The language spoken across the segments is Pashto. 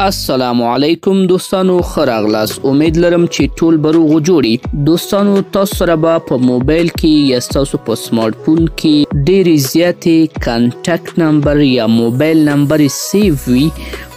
السلام علیکم دوستانو، ښه راغلاست. امید لرم چې ټول به روغ جوړي. دوستانو تاسو سره به په موبایل کې یا ستاسو په سمارټ فون کې ډېرې زیاتې کانټیکټ نمبر یا موبایل نمبر سیو وي،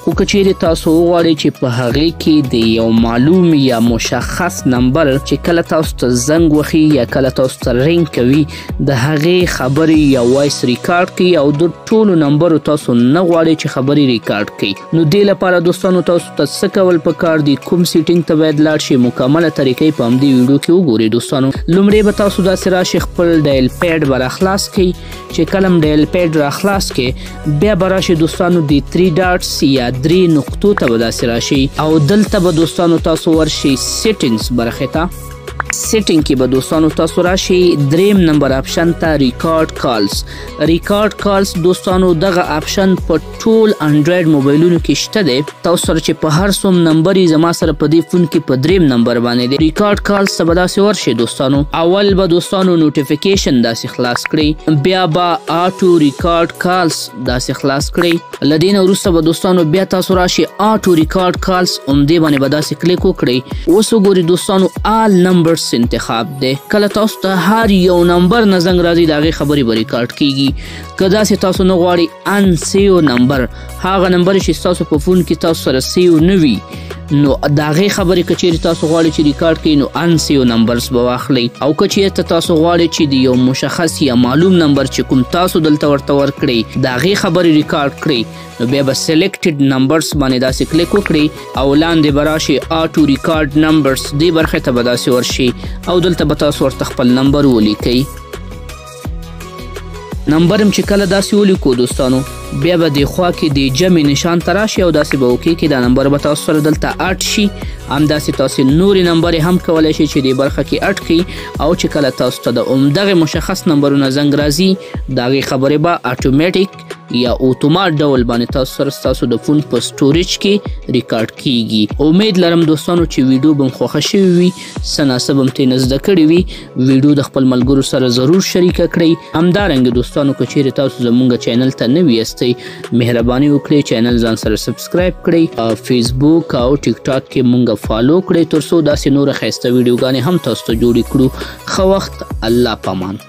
خو که چیرې تاسو وغواړئ چې په هغې کې د یو معلوم یا مشخص نمبر چې کله تاسو ته زنګ وخي یا کله تاسو ته رینګ کوي د هغې خبرې یا وایس ریکارډ کړي او د ټولو نمبرو تاسو نه غواړئ چې خبرې ریکارډ کړي، نو دې لپاره دوستانو تاسو ته څه کول پکار دي، کوم سیټینګ ته باید لاړ شئ، مکمله طریقې په همدې ویډیو کې وګورئ. دوستانو لومړی به تاسو داسې راشئ، خپل ډایل پیډ به راخلاص کړئ. چې کله م ډایل پیډ راخلاص کړئ بیا به راشئ دوستانو د 3 ډاټس یا 3 نقطو ته به داسې راشئ او دلته به دوستانو تاسو ورشئ سیټینګز برخې ته. سیټینګ کې به دوستانو تاسو راشئ دریم نمبر اپشن ته ریکارډ کالز. ریکارډ کالز دوستانو دغه اپشن په ټول انډراید موبایلونو کې شته دی. تاسو سره چې په هر څوم نمبر یې زما سره په دې فون کې په دریم نمبر باندې دی. ریکارډ کالز ته به داسې ورشئ دوستانو. اول به دوستانو نوټیفیکیشن داسې خلاص کړئ، بیا به آټو ریکارډ کالز داسې خلاص کړئ. له دې نه وروسته به دوستانو بیا تاسو راشئ آټو ریکارډ کالز، همدې باندې به داسې کلیک وکړئ. اوس وګورئ دوستانو آل نمبرز انتخاب دی. کله تاسو ته هر یو نمبر نه زنګ راځي د هغې خبرې به ریکارډ کیږي. که داسې تاسو نه غواړئ ان سیو نمبر، هغه نمبر چې ستاسو په فون کې تاسو سره سیو نه وي، نو د هغې خبرې که چیرې تاسو غواړئ چې ریکارډ کړئ نو ان سیو نمبرز به واخلئ. او که چیرته تاسو غواړئ چې د یو مشخص یا معلوم نمبر چې کوم تاسو دلته ورته ورکړئ د هغې خبرې ریکارډ کړئ، نو بیا به سلیکټډ نمبرز باندې داسې کلیک وکړئ او لاندې به راشئ آټو ریکارډ نمبرز، دې برخې ته به داسې ورشئ او دلته به تاسو ورته خپل نمبر ولیکئ. نمبر هم چې کله داسې ولیکو دوستانو بیا به د خوا کې د جمع نشان ته راشي او داسې به وکړي چې دا نمبر به تاسو سره دلته اډ شي. همداسې تاسو نورې نمبرې هم کولی شئ چې دې برخه کې اډ کړي او چې کله تاسو ته د همدغې مشخص نمبرونه زنګ راځي د هغې خبرې به اټومیټیک یا اتومات ډول باندې تاسو سره ستاسو د فون په سټوریج کې ریکارډ کیږي. امید لرم دوستانو چې ویډیو به م خوښه شوې وي، څه ناڅه به م ترې زده کړې وي. ویډیو د خپل ملګرو سره ضرور شریکه کړئ. همدارنګه دوستانو که چیرې تاسو زموږ چینل ته نوي یاستئ مهرباني وکړئ چینل ځان سره سبسکرایب کړئ، فیسبوک او ټیک ټاک کې مونږ فالو کړئ تر څو داسې نوره ښایسته ویډیوګانې هم تاسو ته جوړې کړو. ښه وخت، الله پامان.